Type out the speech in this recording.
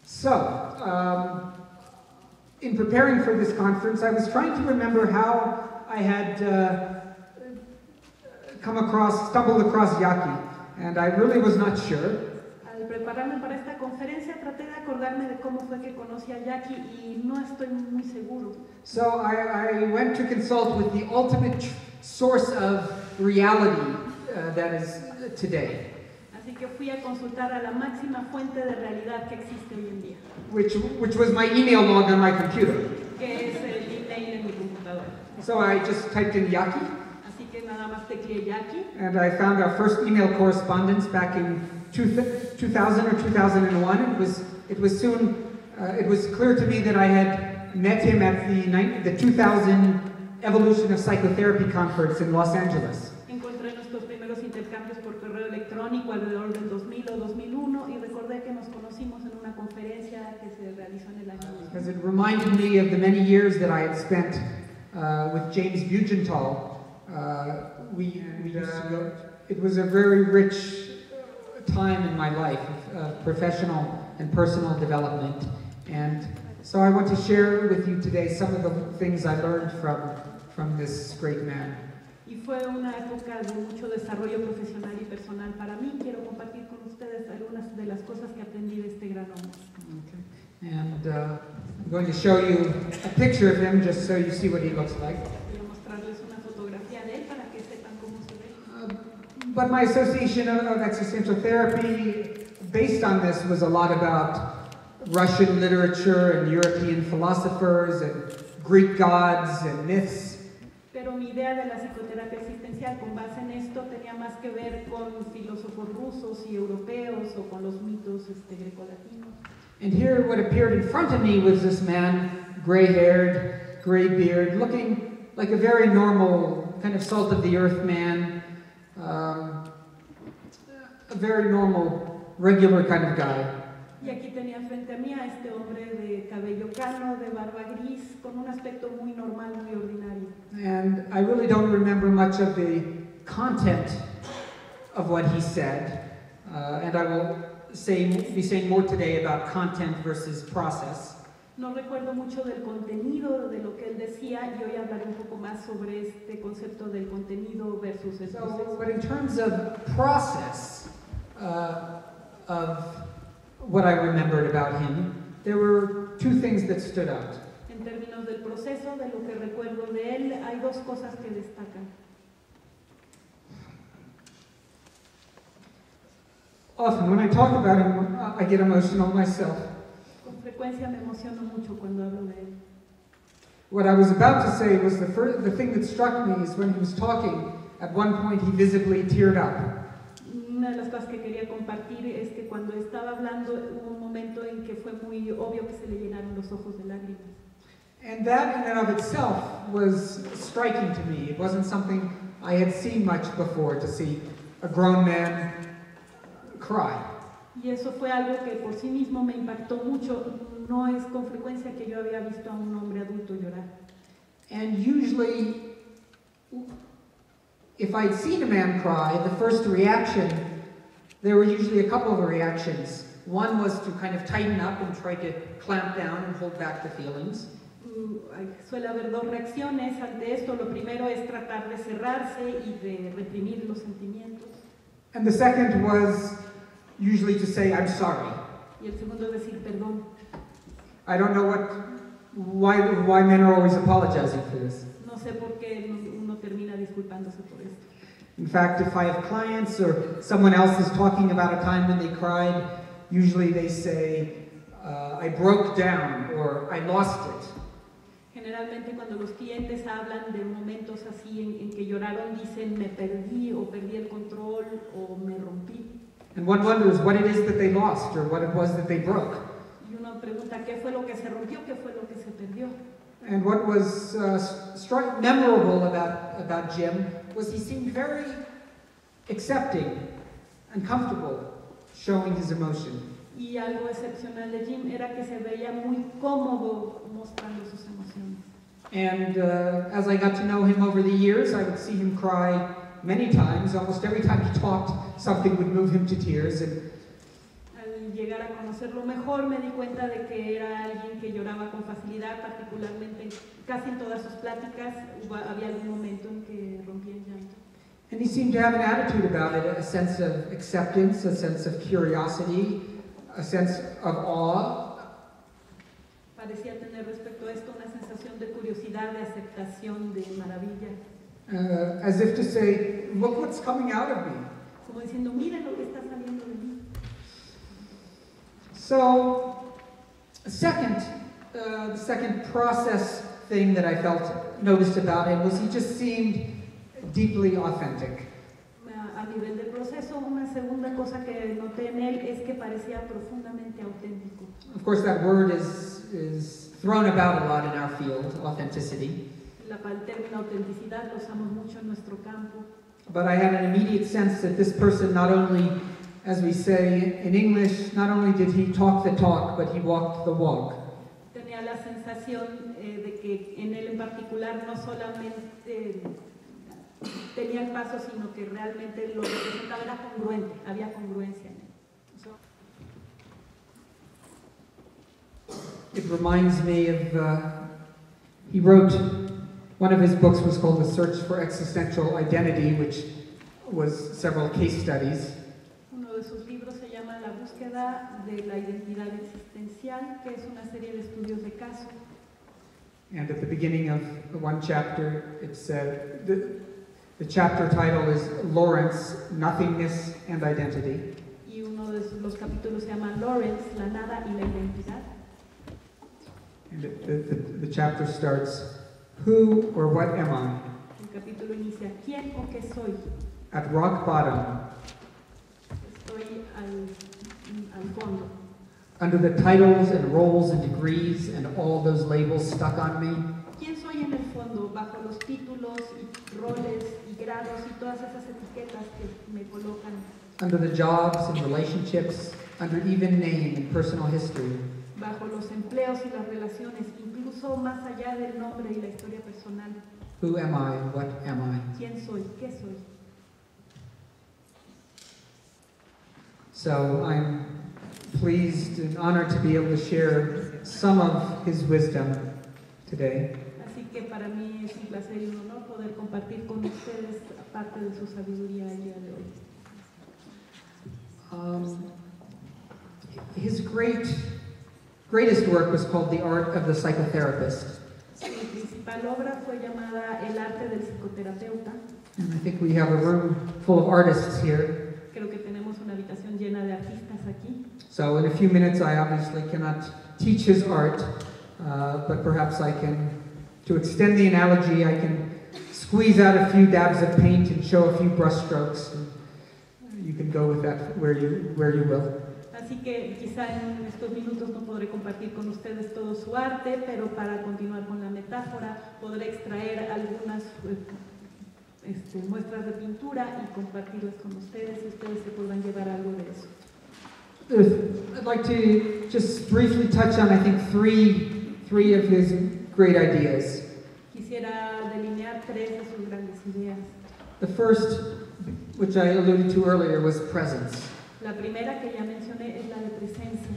So, in preparing for this conference, I was trying to remember how I had stumbled across Yaki, and I really was not sure. Al prepararme para esta conferencia, traté de acordarme de cómo fue que conocí a Yaki y no estoy muy seguro. So I went to consult with the ultimate source of reality that is today. Así que fui a consultar a la máxima fuente de realidad que existe hoy en día. Which was my email log on my computer. Que es el email en mi computadora. So I just typed in Yaki. Así que nada más tecleé Yaki. And I found our first email correspondence back in 2000 or 2001. It was clear to me that I had met him at the 2000 Evolution of Psychotherapy Conference in Los Angeles. Encontré nuestros primeros intercambios por correo electrónico alrededor del 2000 o 2001 y recordé que nos conocimos en una conferencia que se realizó en el año 2000. Because it reminded me of the many years that I had spent with James Bugental. It was a very rich time in my life of professional and personal development, and so I want to share with you today some of the things I learned from this great man. Y fue una época de mucho desarrollo profesional y personal para mí. Quiero compartir con ustedes algunas de las cosas que aprendí de este gran hombre. Okay. And I'm going to show you a picture of him just so you see what he looks like. Quiero mostrarles una fotografía de él para que sepan cómo se ve. But my association of existential therapy, based on this, was a lot about Russian literature and European philosophers and Greek gods and myths. Pero mi idea de la psicoterapia existencial con base en esto tenía más que ver con filósofos rusos y europeos o con los mitos grecolatinos. And here what appeared in front of me was this man, gray-haired, gray-beard, looking like a very normal, kind of salt-of-the-earth man, a very normal, regular kind of guy. Y aquí tenía frente a mí a este hombre de cabello cano, de barba gris, con un aspecto muy normal, muy ordinario. And I really don't remember much of the content of what he said, and I will be saying more today about content versus process. No recuerdo mucho del contenido de lo que él decía y hoy hablaré un poco más sobre este concepto del contenido versus el proceso. But in terms of process of what I remembered about him, there were two things that stood out. En términos del proceso, de lo que recuerdo de él, hay dos cosas que destacan. Often, when I talk about him, I get emotional myself. Con frecuencia me emociono mucho cuando hablo de él. What I was about to say was the thing that struck me is when he was talking, at one point he visibly teared up. Una de las cosas que quería compartir es que cuando estaba hablando hubo un momento en que fue muy obvio que se le llenaron los ojos de lágrimas. And that in and of itself was striking to me. It wasn't something I had seen much before, to see a grown man cry. Y eso fue algo que por sí mismo me impactó mucho. No es con frecuencia que yo había visto a un hombre adulto llorar. And usually, if I'd seen a man cry, the first reaction, there were usually a couple of reactions. One was to kind of tighten up and try to clamp down and hold back the feelings. Suele haber dos reacciones ante esto. Lo primero es tratar de cerrarse y de reprimir los sentimientos. And the second was usually to say, I'm sorry. Y el segundo es decir perdón. I don't know why men are always apologizing for this. No sé por qué uno termina disculpándose por esto. In fact, if I have clients or someone else is talking about a time when they cried, usually they say, I broke down or I lost it. Generalmente cuando los clientes hablan de momentos así en que lloraron, dicen me perdí o perdí el control o me rompí. And one wonders what it is that they lost or what it was that they broke. Y uno pregunta qué fue lo que se rompió, qué fue lo que se perdió. And what was memorable about Jim was he seemed very accepting and comfortable showing his emotion. Y algo excepcional de Jim era que se veía muy cómodo mostrando sus emociones. And as I got to know him over the years, I would see him cry many times. Almost every time he talked, something would move him to tears. And al llegar a conocerlo mejor, me di cuenta de que era alguien que lloraba con facilidad, particularmente casi en todas sus pláticas había algún momento en que rompía en llanto. And he seemed to have an attitude about it, a sense of acceptance, a sense of curiosity, a sense of awe. Parecía tener respecto a esto una sensación de curiosidad, de aceptación, de maravilla. As if to say, look what's coming out of me. Como diciendo, mira lo que está saliendo de mí. So, the second process thing that I noticed about him was he just seemed deeply authentic. A nivel del proceso, una segunda cosa que noté en él es que parecía profundamente auténtico. Of course, that word is thrown about a lot in our field, authenticity. El término autenticidad lo usamos mucho en nuestro campo. But I had an immediate sense that this person not only, as we say in English, not only did he talk the talk, but he walked the walk. Tenía la sensación de que en él en particular no solamente tenía el paso, sino que realmente lo que representaba era congruente, había congruencia en él. It reminds me of, he wrote, one of his books was called The Search for Existential Identity, which was several case studies. Uno de sus libros se llama La búsqueda de la identidad existencial, que es una serie de estudios de caso. And at the beginning of one chapter, it said, the chapter title is Lawrence, Nothingness and Identity. Y uno de los capítulos se llama Lawrence, la nada y la identidad. And the chapter starts, who or what am I? El capítulo inicia, ¿quién o qué soy? At rock bottom, Estoy al fondo. under the titles and roles and degrees and all those labels stuck on me. ¿Quién soy en el fondo? Bajo los títulos y roles y grados y todas esas etiquetas que me colocan. Under the jobs and relationships, under even name and personal history. Bajo los empleos y las relaciones, incluso más allá del nombre y la historia personal. Who am I? What am I? ¿Quién soy? ¿Qué soy? So I'm pleased and honored to be able to share some of his wisdom today. Así que para mí es un placer y un honor poder compartir con ustedes parte de su sabiduría el día de hoy. His greatest work was called The Art of the Psychotherapist. Su principal obra fue llamada El arte del psicoterapeuta. And I think we have a room full of artists here. Creo que tenemos una habitación llena de artistas aquí. So in a few minutes I obviously cannot teach his art, but perhaps I can, to extend the analogy, I can squeeze out a few dabs of paint and show a few brush strokes. And you can go with that where you will. Así que quizá en estos minutos no podré compartir con ustedes todo su arte, pero para continuar con la metáfora podré extraer algunas muestras de pintura y compartirlas con ustedes y ustedes se podrán llevar algo de eso. I'd like to just briefly touch on, I think, three of his great ideas. Quisiera delinear tres de sus grandes ideas. The first, which I alluded to earlier, was presence. La primera que ya mencioné es la de presencia.